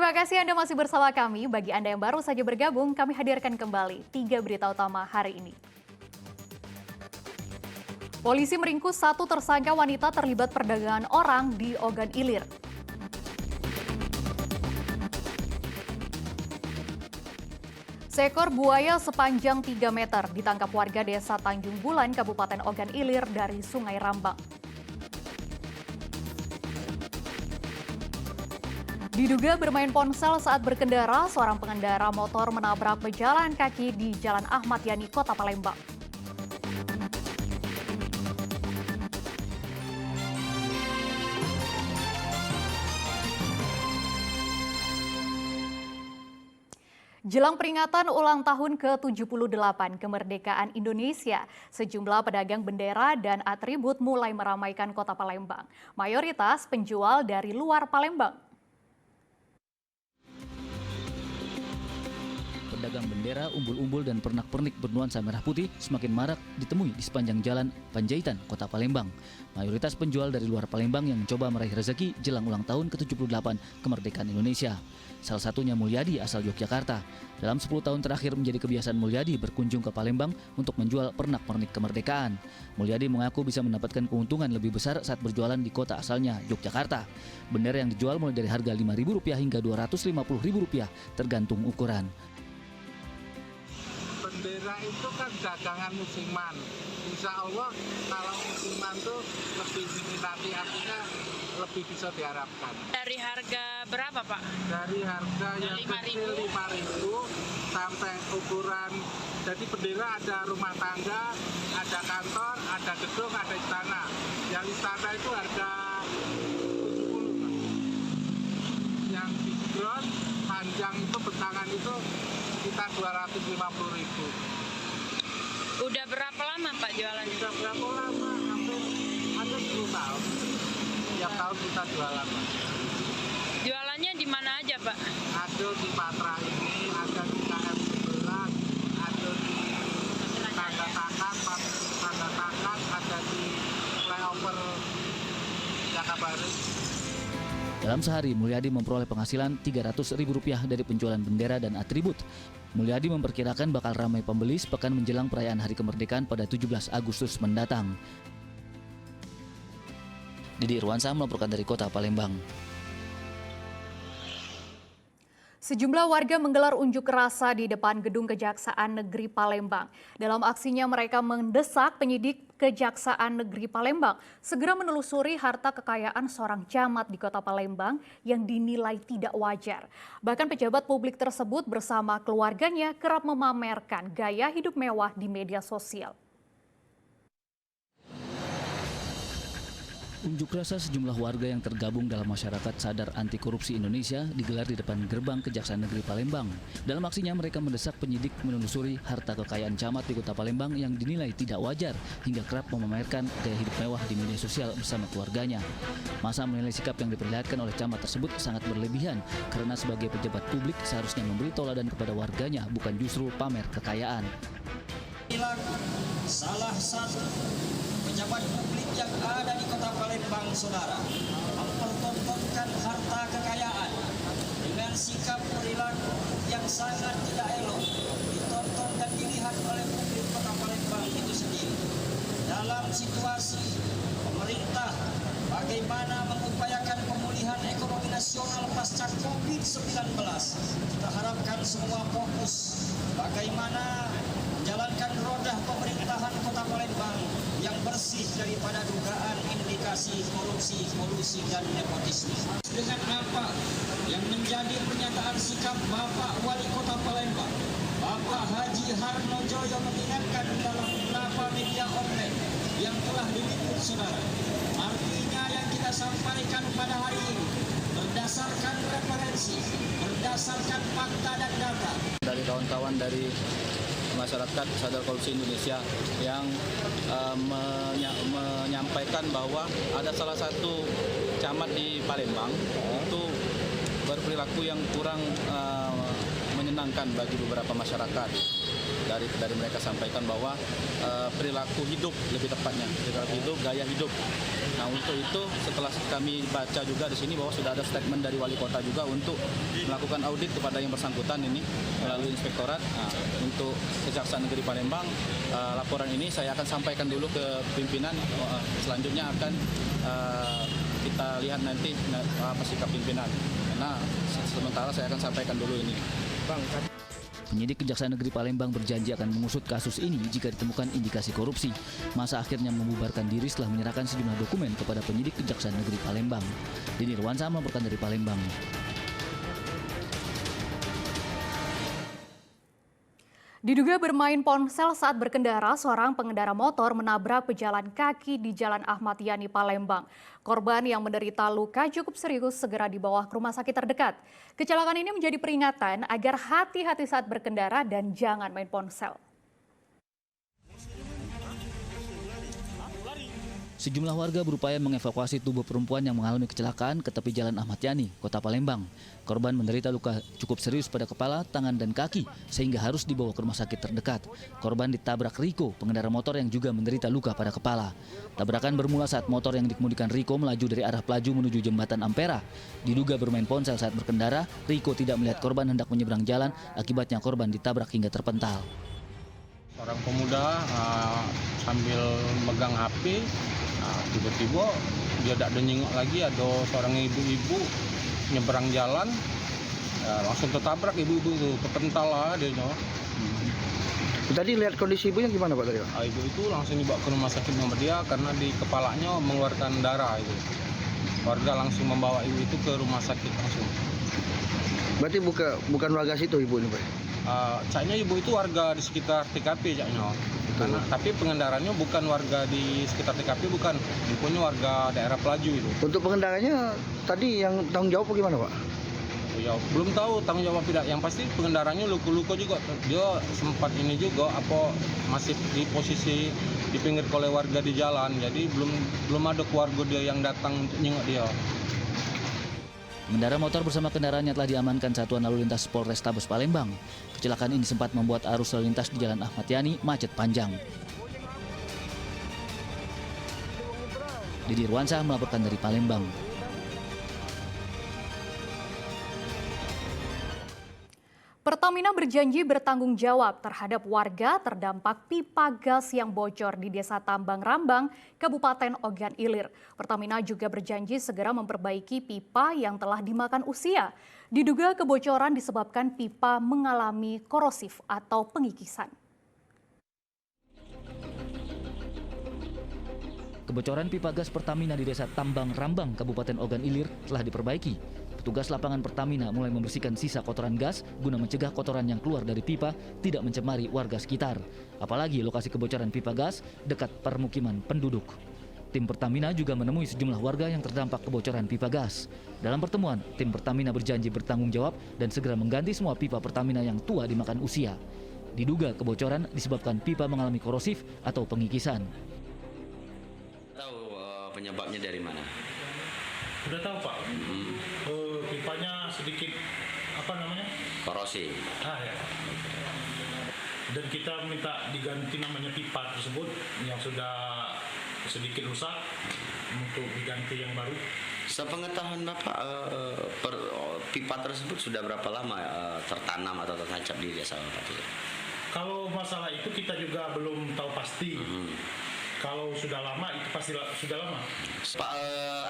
Terima kasih Anda masih bersama kami. Bagi Anda yang baru saja bergabung, kami hadirkan kembali 3 berita utama hari ini. Polisi meringkus 1 tersangka wanita terlibat perdagangan orang di Ogan Ilir. Seekor buaya sepanjang 3 meter ditangkap warga desa Tanjung Bulan, Kabupaten Ogan Ilir dari Sungai Rambang. Diduga bermain ponsel saat berkendara, seorang pengendara motor menabrak pejalan kaki di Jalan Ahmad Yani, Kota Palembang. Jelang peringatan ulang tahun ke-78 kemerdekaan Indonesia, sejumlah pedagang bendera dan atribut mulai meramaikan Kota Palembang. Mayoritas penjual dari luar Palembang. Pedagang bendera, umbul-umbul dan pernak-pernik bernuansa merah putih semakin marak ditemui di sepanjang jalan Panjaitan, Kota Palembang. Mayoritas penjual dari luar Palembang yang mencoba meraih rezeki jelang ulang tahun ke-78 kemerdekaan Indonesia. Salah satunya Mulyadi asal Yogyakarta. Dalam 10 tahun terakhir menjadi kebiasaan Mulyadi berkunjung ke Palembang untuk menjual pernak-pernik kemerdekaan. Mulyadi mengaku bisa mendapatkan keuntungan lebih besar saat berjualan di kota asalnya, Yogyakarta. Bendera yang dijual mulai dari harga Rp5.000 hingga Rp250.000 tergantung ukuran. Bendera itu kan dagangan musiman. Insya Allah kalau musiman itu lebih diminati, artinya lebih bisa diharapkan. Dari harga berapa Pak? Dari harga yang kecil 5.000 sampai ukuran. Jadi bendera ada rumah tangga, ada kantor, ada gedung, ada istana. Yang istana itu harga 70. Yang di ground panjang itu bentangan itu sekitar 250.000. Udah berapa lama Pak jualannya? Udah berapa lama? Hampir ada 10 tahun. Tiap tahun kita jualan. Jualannya di mana aja Pak? Ada di Patra ini, ada di KM 11, ada di Tanda Tangan, ada di flyover Jakabaring. Dalam sehari, Mulyadi memperoleh penghasilan Rp300.000 dari penjualan bendera dan atribut. Mulyadi memperkirakan bakal ramai pembeli sepekan menjelang perayaan Hari Kemerdekaan pada 17 Agustus mendatang. Didi Irwansyah melaporkan dari Kota Palembang. Sejumlah warga menggelar unjuk rasa di depan Gedung Kejaksaan Negeri Palembang. Dalam aksinya mereka mendesak penyidik Kejaksaan Negeri Palembang segera menelusuri harta kekayaan seorang camat di Kota Palembang yang dinilai tidak wajar. Bahkan pejabat publik tersebut bersama keluarganya kerap memamerkan gaya hidup mewah di media sosial. Unjuk rasa sejumlah warga yang tergabung dalam Masyarakat Sadar Anti Korupsi Indonesia digelar di depan gerbang Kejaksaan Negeri Palembang. Dalam aksinya mereka mendesak penyidik menelusuri harta kekayaan camat di Kota Palembang yang dinilai tidak wajar hingga kerap memamerkan gaya hidup mewah di media sosial bersama keluarganya. Masa menilai sikap yang diperlihatkan oleh camat tersebut sangat berlebihan karena sebagai pejabat publik seharusnya memberi toladan kepada warganya, bukan justru pamer kekayaan. Inilah salah satu pejabat publik yang ada di Kota Palembang, saudara, mempertontonkan harta kekayaan dengan sikap perilaku yang sangat tidak elok, ditonton dan dilihat oleh publik Kota Palembang itu sendiri. Dalam situasi pemerintah bagaimana mengupayakan pemulihan ekonomi nasional pasca COVID-19, kita harapkan semua fokus bagaimana menjalankan roda pemerintahan Kota Palembang yang bersih daripada dugaan indikasi korupsi, kolusi, dan nepotisme. Dengan apa yang menjadi pernyataan sikap Bapak Wali Kota Palembang, Bapak Haji Harnojoyo mengingatkan dalam beberapa media online yang telah diliput saudara. Artinya yang kita sampaikan pada hari ini berdasarkan referensi, berdasarkan fakta dan data. Dari kawan-kawan dari Masyarakat Sadar Korupsi Indonesia yang menyampaikan bahwa ada salah satu camat di Palembang itu berperilaku yang kurang menyenangkan bagi beberapa masyarakat. dari mereka sampaikan bahwa perilaku hidup, lebih tepatnya perilaku hidup, gaya hidup. Nah, untuk itu setelah kami baca juga di sini bahwa sudah ada statement dari wali kota juga untuk melakukan audit kepada yang bersangkutan ini melalui inspektorat. Nah, untuk Kejaksaan Negeri Palembang, laporan ini saya akan sampaikan dulu ke pimpinan. Selanjutnya akan kita lihat nanti apa sikap pimpinan. Nah, sementara saya akan sampaikan dulu ini. Penyidik Kejaksaan Negeri Palembang berjanji akan mengusut kasus ini jika ditemukan indikasi korupsi. Masa akhirnya membubarkan diri setelah menyerahkan sejumlah dokumen kepada penyidik Kejaksaan Negeri Palembang. Dini Irwansyah melaporkan dari Palembang. Diduga bermain ponsel saat berkendara, seorang pengendara motor menabrak pejalan kaki di Jalan Ahmad Yani, Palembang. Korban yang menderita luka cukup serius segera dibawa ke rumah sakit terdekat. Kecelakaan ini menjadi peringatan agar hati-hati saat berkendara dan jangan main ponsel. Sejumlah warga berupaya mengevakuasi tubuh perempuan yang mengalami kecelakaan ke tepi Jalan Ahmad Yani, Kota Palembang. Korban menderita luka cukup serius pada kepala, tangan, dan kaki sehingga harus dibawa ke rumah sakit terdekat. Korban ditabrak Riko, pengendara motor yang juga menderita luka pada kepala. Tabrakan bermula saat motor yang dikemudikan Riko melaju dari arah Pelaju menuju Jembatan Ampera. Diduga bermain ponsel saat berkendara, Riko tidak melihat korban hendak menyeberang jalan, akibatnya korban ditabrak hingga terpental. Seorang pemuda sambil megang HP, tiba-tiba dia tak ada nyengok lagi, ada seorang ibu-ibu nyeberang jalan, langsung tertabrak ibu-ibu itu, terpental lah dia. Tadi lihat kondisi ibunya gimana Pak tadi? Ibu itu langsung dibawa ke rumah sakit Muhammadiyah karena di kepalanya mengeluarkan darah itu. Warga langsung membawa ibu itu ke rumah sakit langsung. Berarti bukan warga situ ibu ini Pak? Caknya ibu itu warga di sekitar TKP caknya. Karena tapi pengendaranya bukan warga di sekitar TKP, bukan. Ibunya warga daerah Pelaju itu. Untuk pengendaranya tadi yang tanggung jawab bagaimana Pak? Ya, belum tahu tanggung jawab tidak. Yang pasti pengendaranya luka-luka juga. Dia sempat ini juga masih di posisi di pinggir oleh warga di jalan. Jadi belum ada keluarga dia yang datang untuk nyengok dia. Pengendara motor bersama kendaraannya telah diamankan Satuan Lalu Lintas Polrestabes Palembang. Kecelakaan ini sempat membuat arus lalu lintas di Jalan Ahmad Yani macet panjang. Didi Irwansyah melaporkan dari Palembang. Pertamina berjanji bertanggung jawab terhadap warga terdampak pipa gas yang bocor di Desa Tambang Rambang, Kabupaten Ogan Ilir. Pertamina juga berjanji segera memperbaiki pipa yang telah dimakan usia. Diduga kebocoran disebabkan pipa mengalami korosif atau pengikisan. Kebocoran pipa gas Pertamina di Desa Tambang Rambang, Kabupaten Ogan Ilir telah diperbaiki. Petugas lapangan Pertamina mulai membersihkan sisa kotoran gas guna mencegah kotoran yang keluar dari pipa tidak mencemari warga sekitar. Apalagi lokasi kebocoran pipa gas dekat permukiman penduduk. Tim Pertamina juga menemui sejumlah warga yang terdampak kebocoran pipa gas. Dalam pertemuan, tim Pertamina berjanji bertanggung jawab dan segera mengganti semua pipa Pertamina yang tua dimakan usia. Diduga kebocoran disebabkan pipa mengalami korosif atau pengikisan. Tahu penyebabnya dari mana? Sudah tahu Pak, pipanya sedikit korosif. Ya. Dan kita minta diganti namanya pipa tersebut yang sudah sedikit rusak untuk diganti yang baru. Sepengetahuan Bapak, pipa tersebut sudah berapa lama tertanam atau tertancap di desa Bapak? Kalau masalah itu kita juga belum tahu pasti. Kalau sudah lama, itu pasti sudah lama. Pak,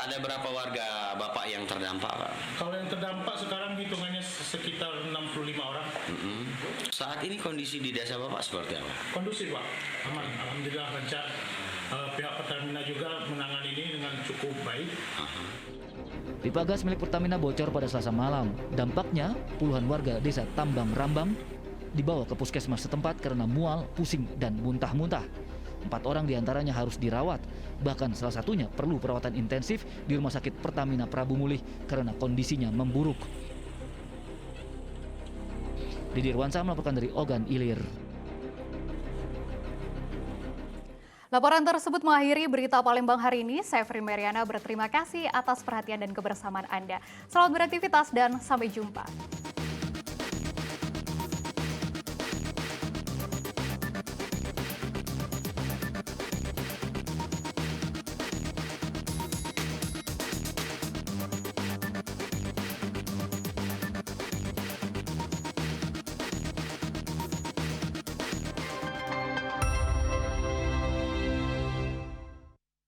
ada berapa warga Bapak yang terdampak, Pak? Kalau yang terdampak sekarang hitungannya sekitar 65 orang. Saat ini kondisi di desa Bapak seperti apa? Kondusif, Pak. Aman. Alhamdulillah lancar. Pihak Pertamina juga menangani ini dengan cukup baik. Pipa gas milik Pertamina bocor pada Selasa malam. Dampaknya, puluhan warga desa Tambang Rambang dibawa ke puskesmas setempat karena mual, pusing, dan muntah-muntah. 4 orang diantaranya harus dirawat, bahkan salah satunya perlu perawatan intensif di Rumah Sakit Pertamina Prabu Mulih karena kondisinya memburuk. Didi Irwansyah melaporkan dari Ogan Ilir. Laporan tersebut mengakhiri berita Palembang hari ini. Saya Fri Meriana berterima kasih atas perhatian dan kebersamaan Anda. Selamat beraktivitas dan sampai jumpa.